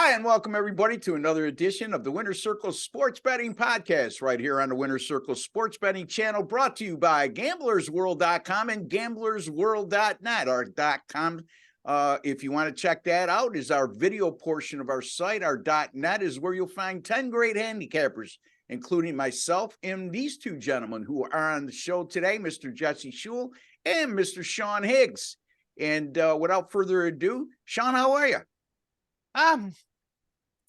Hi, and welcome everybody to another edition of the Winner's Circle Sports Betting Podcast right here on the Winner's Circle Sports Betting channel, brought to you by GamblersWorld.com and GamblersWorld.net, or .com. If you want to check that out, is our video portion of our site. Our .net is where you'll find 10 great handicappers, including myself and these two gentlemen who are on the show today, Mr. Jesse Schul and Mr. Sean Higgs. And without further ado, Sean, how are you?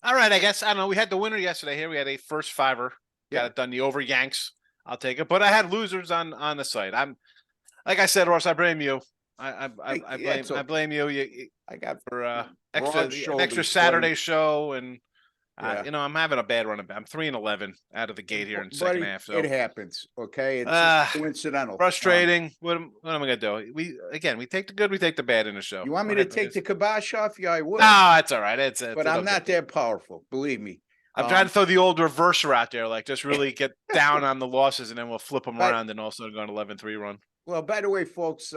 All right, I guess. I don't know. We had the winner yesterday here. We had a first fiver. Got it done. The over Yanks. I'll take it. But I had losers on the site. I'm like I said, Ross, I blame you. I blame you. I got for extra Saturday show, and I'm having a bad run. I'm 3-11 out of the gate here in the second half. So it happens. Okay, it's coincidental. Frustrating. What am I gonna do? We take the good, we take the bad in the show. You want me to take the kibosh off you? I will. No, it's all right. But I'm not that powerful. Believe me. I'm trying to throw the old reverser out there, like just really get down on the losses, and then we'll flip them around and also go on an 11-3 run. Well, by the way, folks,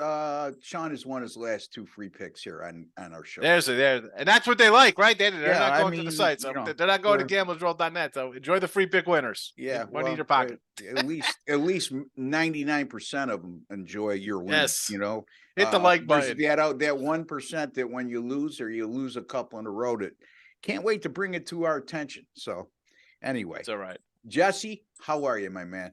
Sean has won his last two free picks here on our show. And that's what they like, right? They're not going to the site, so they're not going to GamblersWorld.net. So enjoy the free pick winners. Yeah, money in your pocket. At least 99% of them enjoy your win. Yes, hit the like button. That 1% that when you lose or you lose a couple in a row, that can't wait to bring it to our attention. So, anyway, it's all right. Jesse, how are you, my man?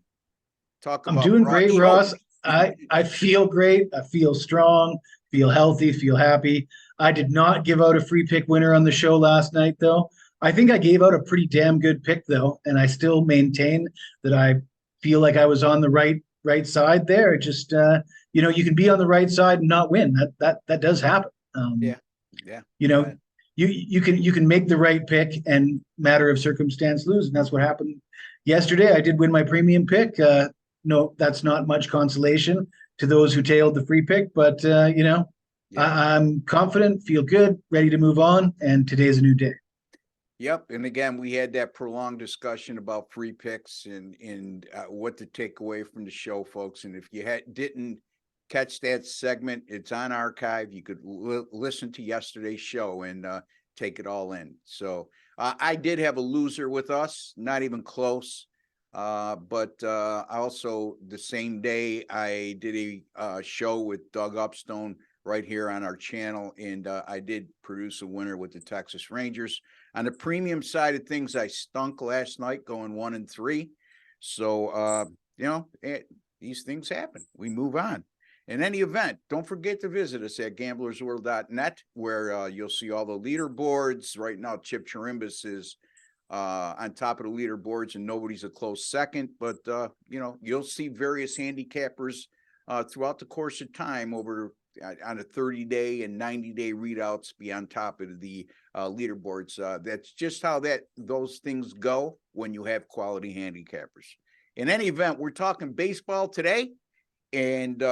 I'm doing great, Ross. I feel great. I feel strong, feel healthy, feel happy. I did not give out a free pick winner on the show last night, though. I think I gave out a pretty damn good pick, though, and I still maintain that I feel like I was on the right side there. Just you can be on the right side and not win. That does happen. You can make the right pick and matter of circumstance lose, and that's what happened yesterday. I did win my premium pick. No, that's not much consolation to those who tailed the free pick, but I'm confident, feel good, ready to move on, and today's a new day. Yep, and again, we had that prolonged discussion about free picks and what to take away from the show, folks. And if you didn't catch that segment, it's on archive. You could listen to yesterday's show and take it all in. So I did have a loser with us, not even close. But also the same day I did a show with Doug Upstone right here on our channel, and I did produce a winner with the Texas Rangers. On the premium side of things, I stunk last night, going 1-3. So these things happen. We move on. In any event, don't forget to visit us at GamblersWorld.net, where you'll see all the leaderboards. Right now, Chip Chirimbus is on top of the leaderboards, and nobody's a close second. But you'll see various handicappers throughout the course of time over on a 30-day and 90-day readouts be on top of the leaderboards. That's just how those things go when you have quality handicappers. In any event, we're talking baseball today, and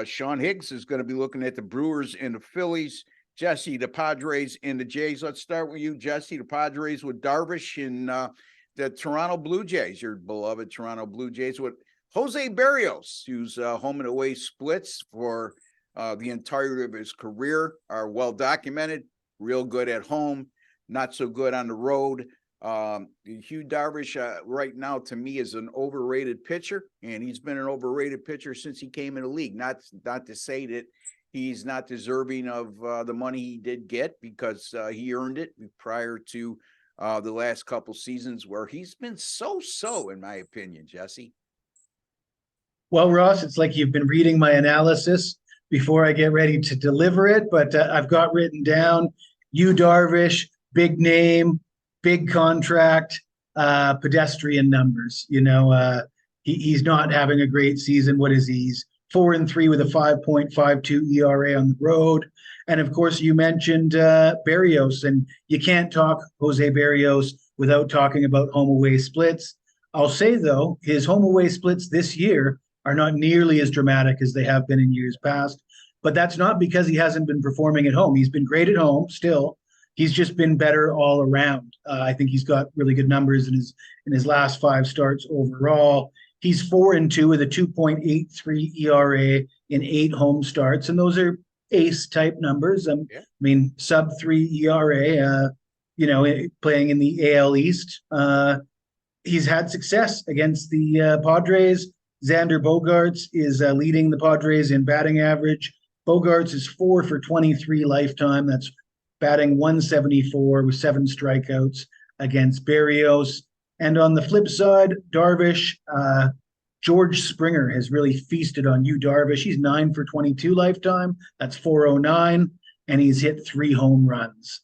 Sean Higgs is going to be looking at the Brewers and the Phillies. Jesse, the Padres and the Jays. Let's start with you, Jesse. The Padres with Darvish and the Toronto Blue Jays, your beloved Toronto Blue Jays, with Jose Berrios, whose home and away splits for the entirety of his career are well documented. Real good at home, not so good on the road. Hugh Darvish right now, to me, is an overrated pitcher, and he's been an overrated pitcher since he came in the league. Not to say that he's not deserving of the money he did get, because he earned it prior to the last couple seasons where he's been so, in my opinion, Jesse. Well, Ross, it's like you've been reading my analysis before I get ready to deliver it, but I've got written down Yu Darvish, big name, big contract, pedestrian numbers. He's not having a great season. What is he? He's 4-3 with a 5.52 ERA on the road. And of course, you mentioned Berrios, and you can't talk Jose Berrios without talking about home away splits. I'll say, though, his home away splits this year are not nearly as dramatic as they have been in years past. But that's not because he hasn't been performing at home. He's been great at home still. He's just been better all around. I think he's got really good numbers in his last 5 starts overall. He's 4-2 with a 2.83 ERA in 8 home starts, and those are ace type numbers. I mean, sub 3 ERA. playing in the AL East. He's had success against the Padres. Xander Bogaerts is leading the Padres in batting average. Bogaerts is 4 for 23 lifetime. That's batting 174 with 7 strikeouts against Berrios. And on the flip side, Darvish, George Springer has really feasted on you, Darvish. He's 9 for 22 lifetime. That's 409, and he's hit 3 home runs.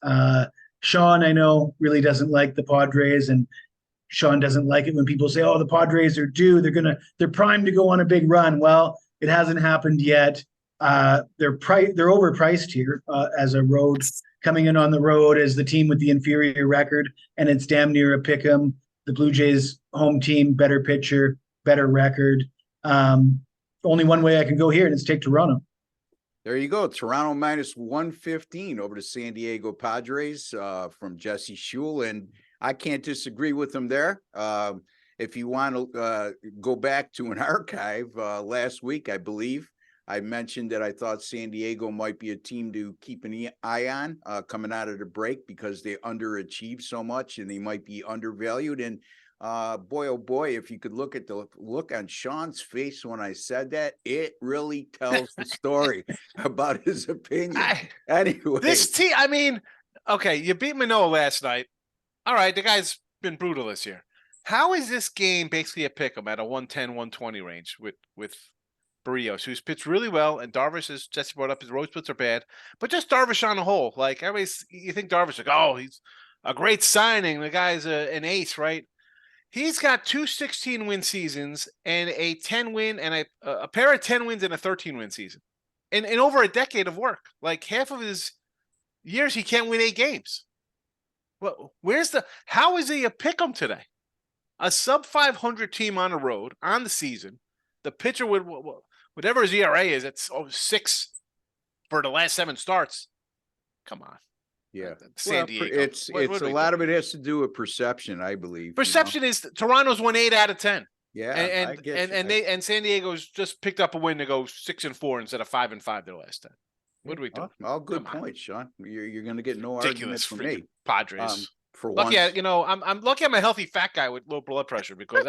Sean, I know, really doesn't like the Padres, and Sean doesn't like it when people say, "Oh, the Padres are due. They're primed to go on a big run." Well, it hasn't happened yet. They're overpriced here as a road coming in on the road as the team with the inferior record, and it's damn near a pick 'em. The Blue Jays home team, better pitcher, better record. Only one way I can go here, and it's take Toronto. There you go. Toronto minus 115 over the San Diego Padres from Jesse Schul. And I can't disagree with him there. If you want to go back to an archive, last week, I believe, I mentioned that I thought San Diego might be a team to keep an eye on coming out of the break because they underachieved so much and they might be undervalued. And boy, oh boy, if you could look at the look on Sean's face when I said that, it really tells the story about his opinion. Anyway, this team, I mean, okay, you beat Manoah last night. All right, the guy's been brutal this year. How is this game basically a pick 'em at a 110, 120 range with Berrios, who's pitched really well, and Darvish, as Jesse brought up, his road splits are bad, but just Darvish on the whole. Like, you think Darvish, like, oh, he's a great signing. The guy's an ace, right? He's got 2 16-win seasons and a 10-win and a pair of 10 wins and a 13-win season. In over a decade of work. Like, half of his years, he can't win 8 games. Well, how is he a pick 'em today? A sub 500 team on the road, on the season. The pitcher would, whatever his ERA is, it's 6 for the last 7 starts. Come on. Yeah. San Diego. It's a lot of it has to do with perception, I believe. Perception is Toronto's won 8 out of 10. Yeah. And San Diego's just picked up a win to go 6-4 instead of 5-5 their last 10. What do we do? All good points, Sean. You're going to get no ridiculous arguments from me. Padres. For lucky, once. I'm lucky I'm a healthy fat guy with low blood pressure because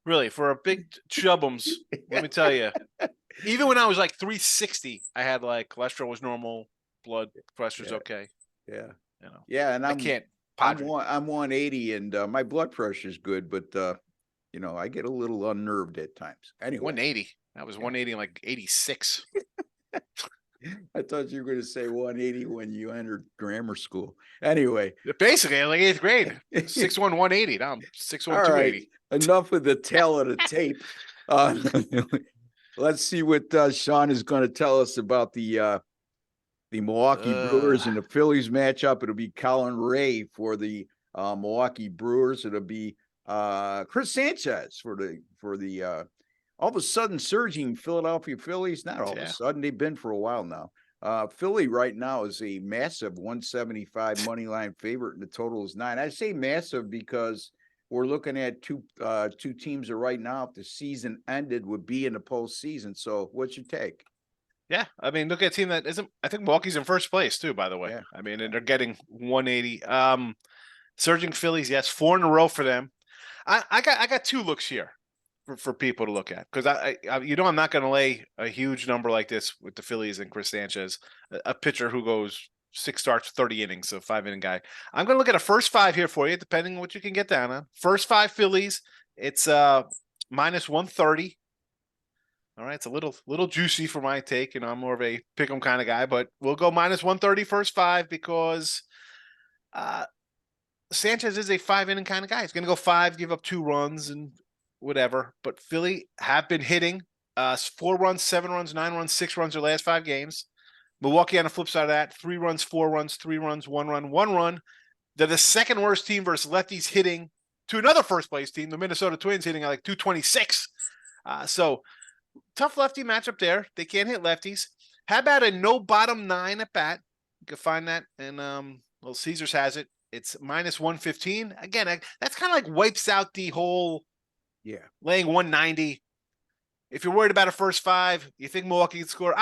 really, for a big chubbums, let me tell you, even when I was like 360, I had like cholesterol was normal, blood pressure's okay. Yeah. Yeah, and I can't. I'm 180 and my blood pressure is good, but I get a little unnerved at times. Anyway, 180. I was 180 and like 86. I thought you were going to say 180 when you entered grammar school. Anyway, basically, like 8th grade, 6'1", 180. Now I'm 6'1", 280. Enough of the tail of the tape. Let's see what Sean is going to tell us about the Milwaukee Brewers and the Phillies matchup. It'll be Colin Ray for the Milwaukee Brewers. It'll be Chris Sanchez for the all of a sudden surging Philadelphia Phillies. Not all of a sudden, they've been for a while now. Philly right now is a massive 175 money line favorite, and the total is 9. I say massive because we're looking at two teams that right now, if the season ended, would be in the postseason. So what's your take? Yeah, I mean, look at a team that isn't. I think Milwaukee's in first place too. By the way, I mean, and they're getting 180. Surging Phillies, yes, 4 in a row for them. I got 2 looks here for people to look at because I'm not going to lay a huge number like this with the Phillies and Chris Sanchez, a pitcher who goes 6 starts, 30 innings, so 5-inning guy. I'm going to look at a first 5 here for you, depending on what you can get down on. First 5 Phillies, it's minus 130. All right, it's a little juicy for my take. I'm more of a pick 'em kind of guy, but we'll go minus 130 first 5 because Sanchez is a 5-inning kind of guy. He's going to go 5, give up 2 runs and whatever. But Philly have been hitting 4 runs, 7 runs, 9 runs, 6 runs their last 5 games. Milwaukee on the flip side of that, 3 runs, 4 runs, 3 runs, 1 run, 1 run. They're the second worst team versus lefties hitting to another first place team, the Minnesota Twins, hitting at like 226. So tough lefty matchup there. They can't hit lefties. How about a no bottom 9 at bat? You can find that, and Caesars has it. It's minus 115. Again, that's kind of like wipes out the whole laying 190. if you're worried about a first 5, you think Milwaukee can score.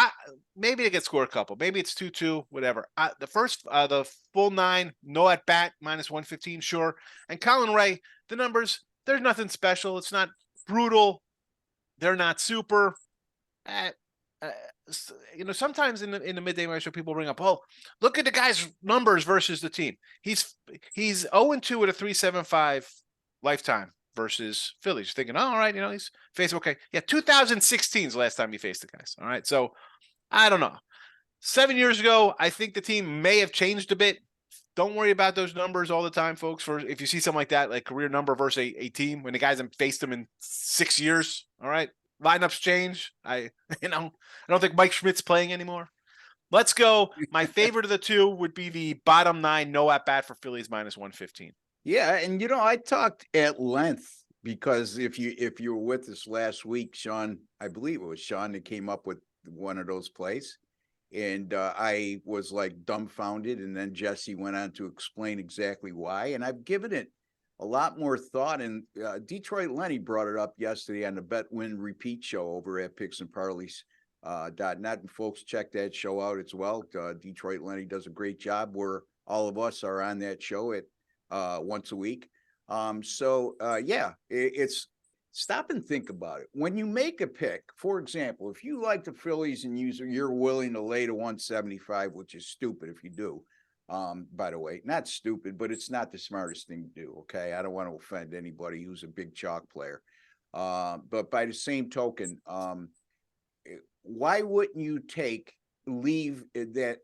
Maybe they can score a couple. Maybe it's 2-2, whatever. The full 9, no at bat, -115, sure. And Colin Ray, the numbers, there's nothing special. It's not brutal. They're not super. Sometimes in the midday show, people bring up, oh, look at the guy's numbers versus the team. He's 0-2 with a 3.75 lifetime versus Phillies. You're thinking, oh, all right, he's faced okay. Yeah, 2016 is the last time he faced the guys. All right, so I don't know. 7 years ago, I think the team may have changed a bit. Don't worry about those numbers all the time, folks. For if you see something like that, like career number versus a team when the guys haven't faced them in 6 years, all right, lineups change. I don't think Mike Schmidt's playing anymore. Let's go. My favorite of the two would be the bottom 9, no at bat for Phillies -115. Yeah, and I talked at length because if you were with us last week, Sean, I believe it was Sean that came up with one of those plays, and I was like dumbfounded, and then Jesse went on to explain exactly why, and I've given it a lot more thought. And Detroit Lenny brought it up yesterday on the Bet Win Repeat show over at picksandparleys.net, and folks, check that show out as well. Detroit Lenny does a great job where all of us are on that show at once a week. It's stop and think about it. When you make a pick, for example, if you like the Phillies and you're willing to lay to 175, which is stupid if you do, by the way, not stupid, but it's not the smartest thing to do. Okay. I don't want to offend anybody who's a big chalk player. But by the same token, why wouldn't you leave that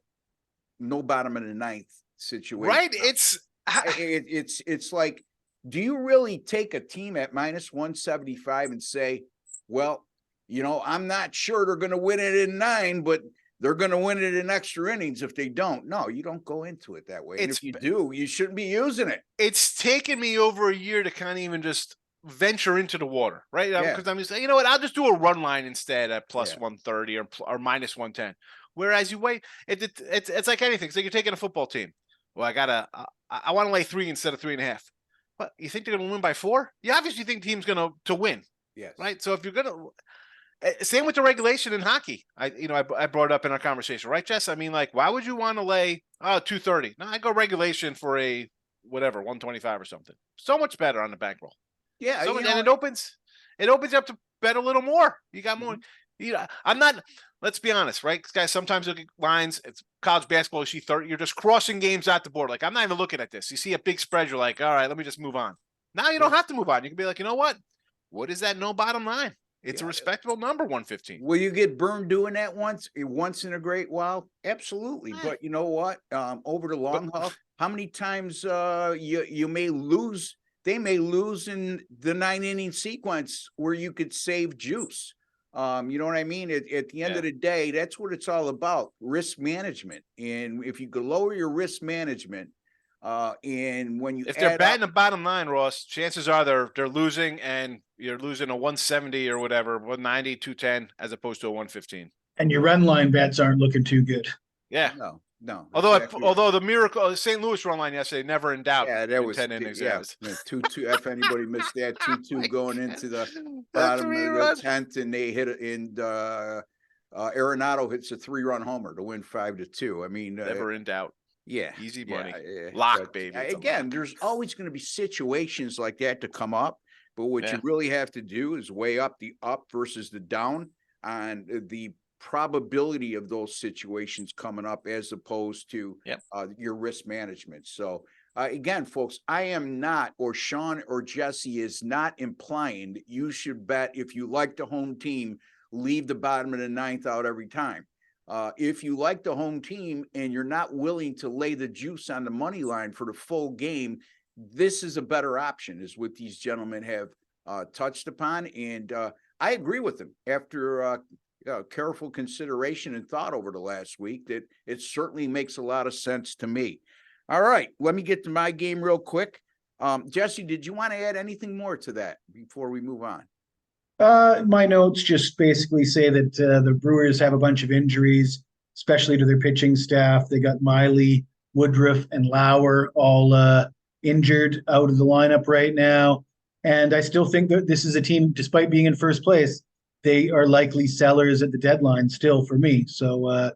no bottom of the 9th situation? Right. It's like, do you really take a team at -175 and say, well, I'm not sure they're going to win it in 9, but they're going to win it in extra innings if they don't? No, you don't go into it that way. And if you do, you shouldn't be using it. It's taken me over a year to kind of even just venture into the water, right? Because I'm just saying, you know what? I'll just do a run line instead at +130 or -110. Whereas you wait, it's like anything. So you're taking a football team. Well, I want to lay 3 instead of 3.5. What, you think they're going to win by 4? You obviously think the team's going to win. Yes. Right. So if you're going to, same with the regulation in hockey. I brought it up in our conversation, right, Jess? I mean, like, why would you want to lay 230? No, I go regulation for a 125 or something. So much better on the bankroll. Yeah. And it opens you up to bet a little more. You got more. I'm not. Let's be honest, right, guys? Sometimes look at lines. It's college basketball. You see 30. You're just crossing games out the board. Like, I'm not even looking at this. You see a big spread. You're like, all right, let me just move on. Now you don't have to move on. You can be like, you know what? What is that? No bottom 9. It's a respectable number, 115. Will you get burned doing that once in a great while? Absolutely. But you know what? Over the long haul, how many times you may lose? They may lose in the 9-inning sequence where you could save juice. You know what I mean? At the end of the day, that's what it's all about, risk management. And if you could lower your risk management, and when you if they're batting the bottom 9, Ross, chances are they're losing, and you're losing a 170 or whatever, 190, 210, as opposed to a 115. And your run line bets aren't looking too good. Yeah. No. Although the miracle, St. Louis run line yesterday, never in doubt. Yeah, that was 10 innings. 2-2. If anybody missed that, 2-2 going into the bottom of the 10th, and they hit it, and Arenado hits a 3-run homer to win 5-2. I mean, never in doubt. Yeah, easy money, lock, baby. Again, there's always going to be situations like that to come up, but what you really have to do is weigh up the up versus the down on the probability of those situations coming up, as opposed to your risk management. So again, folks, I am not, or Sean or Jesse is not implying that you should bet, if you like the home team, leave the bottom of the 9th out every time. If you like the home team and you're not willing to lay the juice on the money line for the full game, this is a better option, is what these gentlemen have touched upon. And I agree with them after careful consideration and thought over the last week, that it certainly makes a lot of sense to me. All right, let me get to my game real quick. Jesse, did you want to add anything more to that before we move on? My notes just basically say that the Brewers have a bunch of injuries, especially to their pitching staff. They got Miley, Woodruff, and Lauer all injured out of the lineup right now. And I still think that this is a team, despite being in first place, they are likely sellers at the deadline still for me. So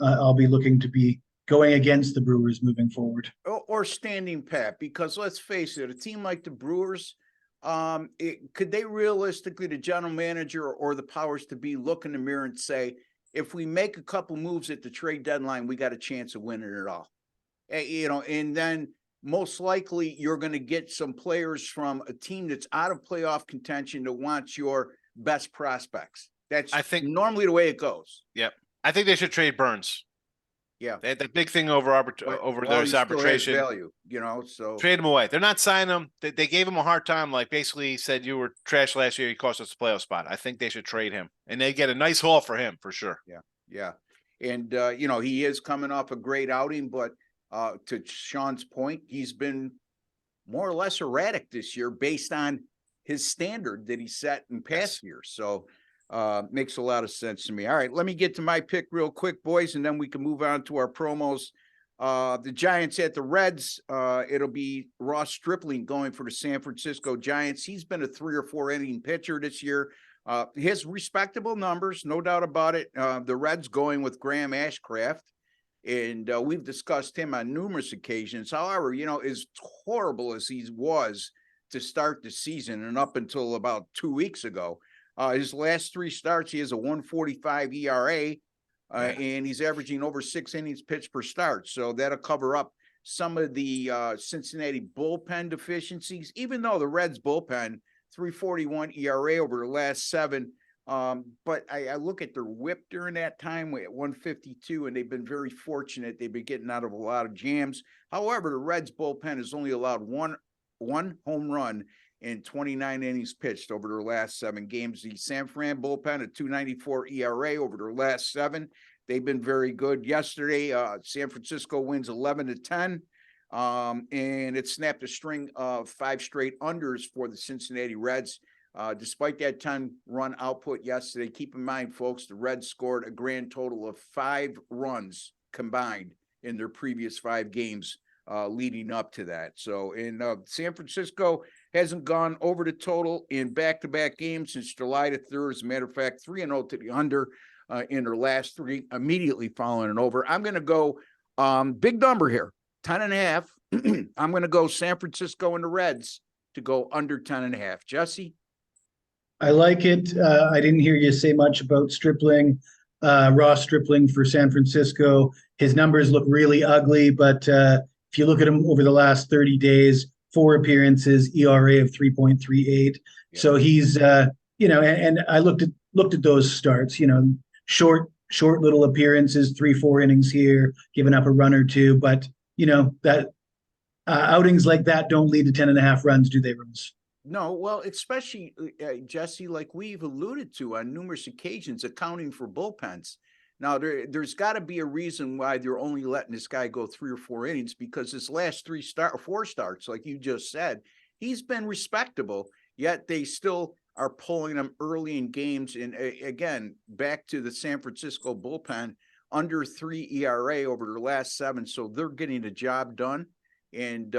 I'll be looking to be going against the Brewers moving forward. Or standing pat, because let's face it, a team like the Brewers, could they realistically, the general manager or the powers to be, look in the mirror and say, if we make a couple moves at the trade deadline, we got a chance of winning it all? And then most likely you're going to get some players from a team that's out of playoff contention that wants your best prospects. That's, I think, normally the way it goes. Yep. I think they should trade Burns. Yeah. They had that big thing over this arbitration. Value, so trade him away. They're not signing him. They gave him a hard time, like basically said, you were trash last year. You cost us a playoff spot. I think they should trade him, and they get a nice haul for him for sure. Yeah. And, he is coming off a great outing, but to Sean's point, he's been more or less erratic this year based on his standard that he set in past years. So makes a lot of sense to me. All right, let me get to my pick real quick, boys, and then we can move on to our promos. The Giants at the Reds. It'll be Ross Stripling going for the San Francisco Giants. He's been a 3 or 4 inning pitcher this year. His respectable numbers, no doubt about it. The Reds going with Graham Ashcraft, and we've discussed him on numerous occasions. However, as horrible as he was to start the season and up until about 2 weeks ago, his last 3 starts, he has a 1.45 ERA, and he's averaging over 6 innings pitched per start. So that'll cover up some of the Cincinnati bullpen deficiencies, even though the Reds bullpen, 3.41 ERA over the last 7. But I look at their whip during that time at 1.52, and they've been very fortunate. They've been getting out of a lot of jams. However, the Reds bullpen has only allowed one home run in 29 innings pitched over their last 7 games. The San Fran bullpen, a 2.94 ERA over their last 7. They've been very good. Yesterday, San Francisco wins 11-10, and it snapped a string of 5 straight unders for the Cincinnati Reds. Despite that 10-run output yesterday, keep in mind, folks, the Reds scored a grand total of 5 runs combined in their previous 5 games leading up to that. So in San Francisco hasn't gone over the total in back-to-back games since July the 3rd. As a matter of fact, 3-0 to the under in their last 3, immediately following an over. I'm going to go big number here, 10.5. I'm going to go San Francisco and the Reds to go under 10.5. Jesse? I like it. I didn't hear you say much about Stripling, Ross Stripling for San Francisco. His numbers look really ugly, but if you look at him over the last 30 days, 4 appearances, ERA of 3.38. Yeah. So he's, and I looked at those starts, short little appearances, 3-4 innings here, giving up a run or 2. But, that outings like that don't lead to 10.5 runs, do they, Rose? No, well, especially, Jesse, like we've alluded to on numerous occasions, accounting for bullpens. Now, there's got to be a reason why they're only letting this guy go 3 or 4 innings, because his last 4 starts, like you just said, he's been respectable, yet they still are pulling him early in games. And again, back to the San Francisco bullpen, under 3 ERA over their last 7. So they're getting the job done. And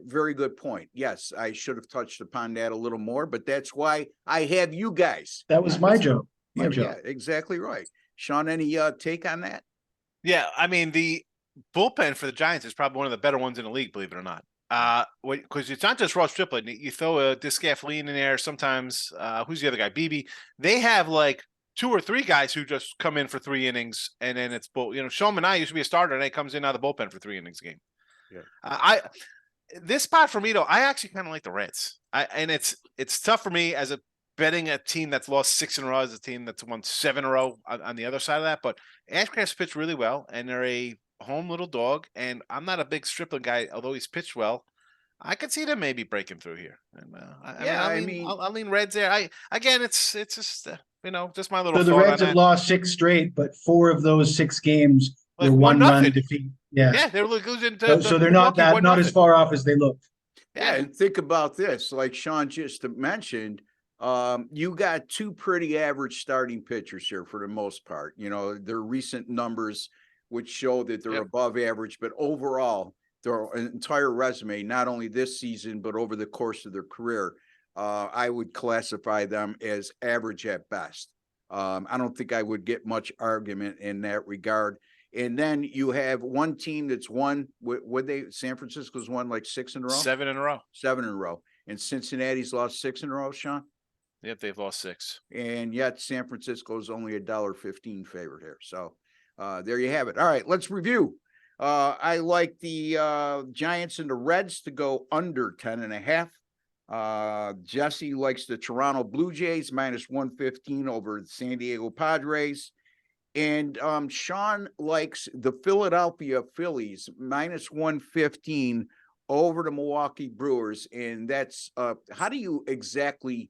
very good point. Yes, I should have touched upon that a little more, but that's why I have you guys. That was my job. Yeah, exactly right. Sean, any take on that? Yeah, I mean, the bullpen for the Giants is probably one of the better ones in the league, believe it or not. Because it's not just Ross Stripling. You throw a Discaflene in there sometimes. Who's the other guy? Beebe. They have like 2 or 3 guys who just come in for 3 innings, and then it's Sean Manaea used to be a starter, and he comes in out of the bullpen for 3 innings a game. Yeah. This spot for me though, I actually kind of like the Reds. And it's tough for me as betting a team that's lost 6 in a row as a team that's won 7 in a row on the other side of that. But Ashcraft's pitched really well, and they're a home little dog. And I'm not a big Stripling guy, although he's pitched well. I could see them maybe breaking through here. And I'll lean Reds there. It's just just my little. So the Reds have lost 6 straight, but 4 of those 6 games were 1-run defeat. Yeah, they're losing. So they're not as far off as they look. Yeah, and think about this, like Sean just mentioned. You got 2 pretty average starting pitchers here for the most part. Their recent numbers which show that they're above average, but overall, their entire resume, not only this season but over the course of their career, I would classify them as average at best. I don't think I would get much argument in that regard. And then you have one team that's won. San Francisco's won like 6 in a row, 7 in a row. 7 in a row, and Cincinnati's lost 6 in a row. Sean, Yep, they've lost 6, and yet San Francisco is only $1.15 favorite here. So there you have it. All right, let's review. I like the Giants and the Reds to go under 10.5. Jesse likes the Toronto Blue Jays minus 115 over the San Diego Padres. And Sean likes the Philadelphia Phillies minus 115 over the Milwaukee Brewers. And that's how do you exactly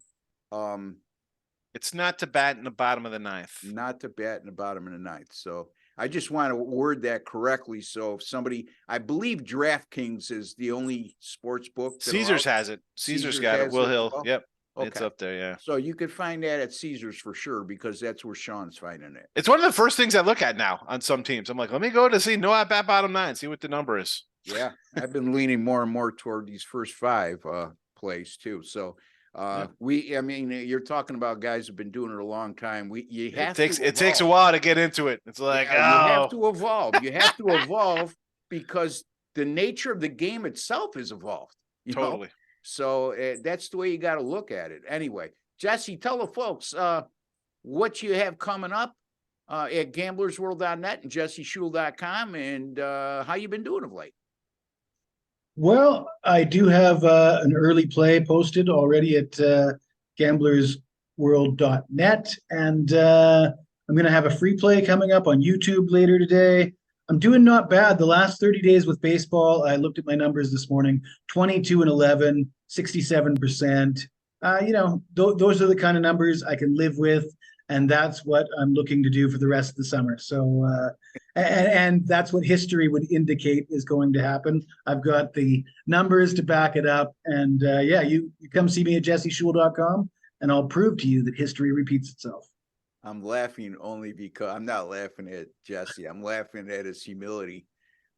it's not to bat in the bottom of the ninth. Not to bat in the bottom of the ninth. So I just want to word that correctly. So if somebody, I believe DraftKings is the only sports book. Caesars has it. Caesars got it. Will Hill. Well, Yep. okay. It's up there. Yeah. So you could find that at Caesars for sure, because that's where Sean's finding it. It's one of the first things I look at now on some teams. I'm like, let me go to see no at bat bottom 9, see what the number is. Yeah. I've been leaning more and more toward these first 5 plays too. So I mean, you're talking about guys who've been doing it a long time. It takes a while to get into it. It's like, you have to evolve. You have to evolve because the nature of the game itself is evolved. Totally. Know? So that's the way you got to look at it. Anyway, Jesse, tell the folks what you have coming up at gamblersworld.net and jesseshul.com and how you've been doing of late. Well, I do have an early play posted already at gamblersworld.net, and I'm going to have a free play coming up on YouTube later today. I'm doing not bad. The last 30 days with baseball, I looked at my numbers this morning, 22-11, 67%. Those are the kind of numbers I can live with, and that's what I'm looking to do for the rest of the summer. So, and that's what history would indicate is going to happen. I've got the numbers to back it up, and you come see me at jesseshul.com, and I'll prove to you that history repeats itself. I'm laughing only because I'm not laughing at Jesse. I'm laughing at his humility.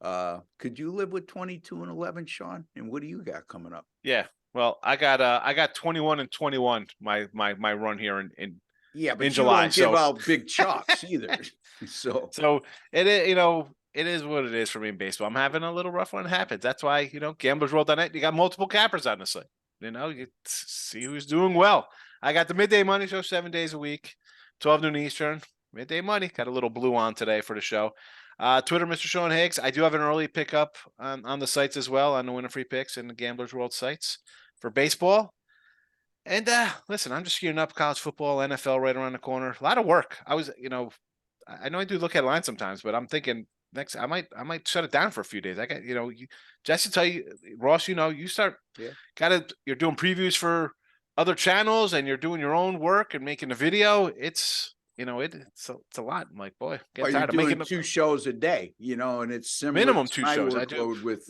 Could you live with 22-11, Sean? And what do you got coming up? Yeah. Well, I got 21-21, my run here in but July. You don't give out big chalks either. So it is, it is what it is for me in baseball. I'm having a little rough when it happens. That's why, gamblersworld.net, you got multiple cappers on the site. You see who's doing well. I got the midday money show 7 days a week, 12 noon Eastern, midday money. Got a little blue on today for the show. Twitter, Mr. Sean Higgs. I do have an early pickup on the sites as well, on the Winner Free Picks and the Gamblers World sites for baseball. And listen, I'm just gearing up. College football, NFL right around the corner. A lot of work. I was, I know I do look at lines sometimes, but I'm thinking next I might shut it down for a few days. I got, Jesse, tell you, Ross, you start you're doing previews for other channels and you're doing your own work and making a video. It's it's a lot. I'm like, boy, get tired of making 2 shows a day, and it's similar minimum 2 shows. I do with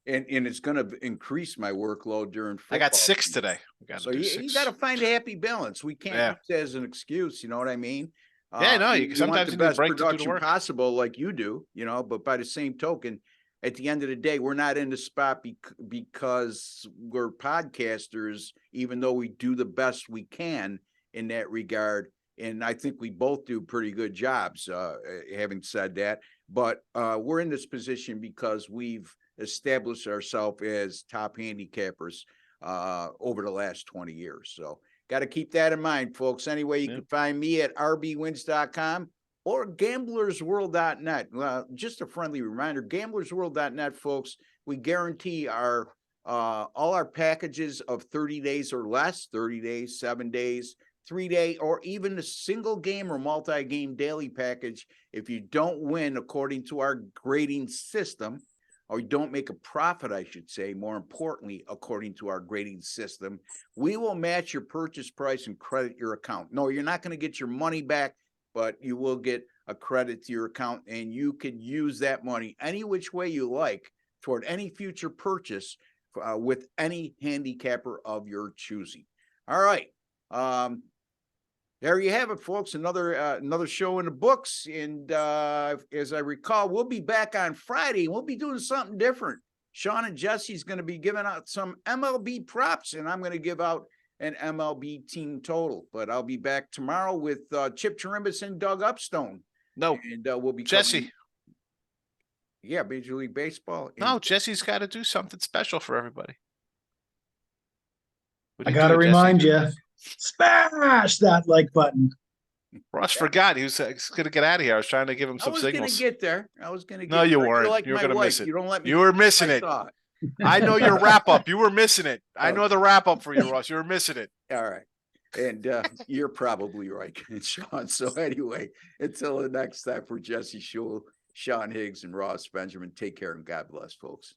and it's going to increase my workload during football. I got 6 today. So you got to find a happy balance. We can't use it as an excuse. You know what I mean? You sometimes want the best production possible, like you do. But by the same token, at the end of the day, we're not in the spot because we're podcasters, even though we do the best we can in that regard. And I think we both do pretty good jobs, having said that. But we're in this position because we've established ourselves as top handicappers over the last 20 years. So got to keep that in mind, folks. Anyway, you can find me at rbwins.com or gamblersworld.net. Just a friendly reminder, gamblersworld.net, folks, we guarantee our all our packages of 30 days or less, 30 days, 7 days, 3-day, or even a single game or multi-game daily package. If you don't win according to our grading system, or you don't make a profit, I should say, more importantly, according to our grading system, we will match your purchase price and credit your account. No, you're not going to get your money back, but you will get a credit to your account, and you can use that money any which way you like toward any future purchase with any handicapper of your choosing. All right. There you have it, folks. Another show in the books. And as I recall, we'll be back on Friday. We'll be doing something different. Sean and Jesse's going to be giving out some MLB props, and I'm going to give out and MLB team total. But I'll be back tomorrow with Chip Chirimbus and Doug Upstone. No, And we'll be Jesse. covering- Yeah, Major League Baseball. No, Jesse's got to do something special for everybody. What I do you got to do, Jesse? remind you, smash that like button. Ross forgot he was going to get out of here. I was trying to give him I some was going signals. to get there. I was going to get No, you there. weren't. You're like You were my gonna wife. miss it. You don't let me. You were finish missing my it. thought. I know your wrap up. You were missing it. I Oh. know the wrap up for you, Ross. You were missing it. All right. And you're probably right, Sean. So anyway, until the next time, for Jesse Shule, Sean Higgs, and Ross Benjamin, take care and God bless, folks.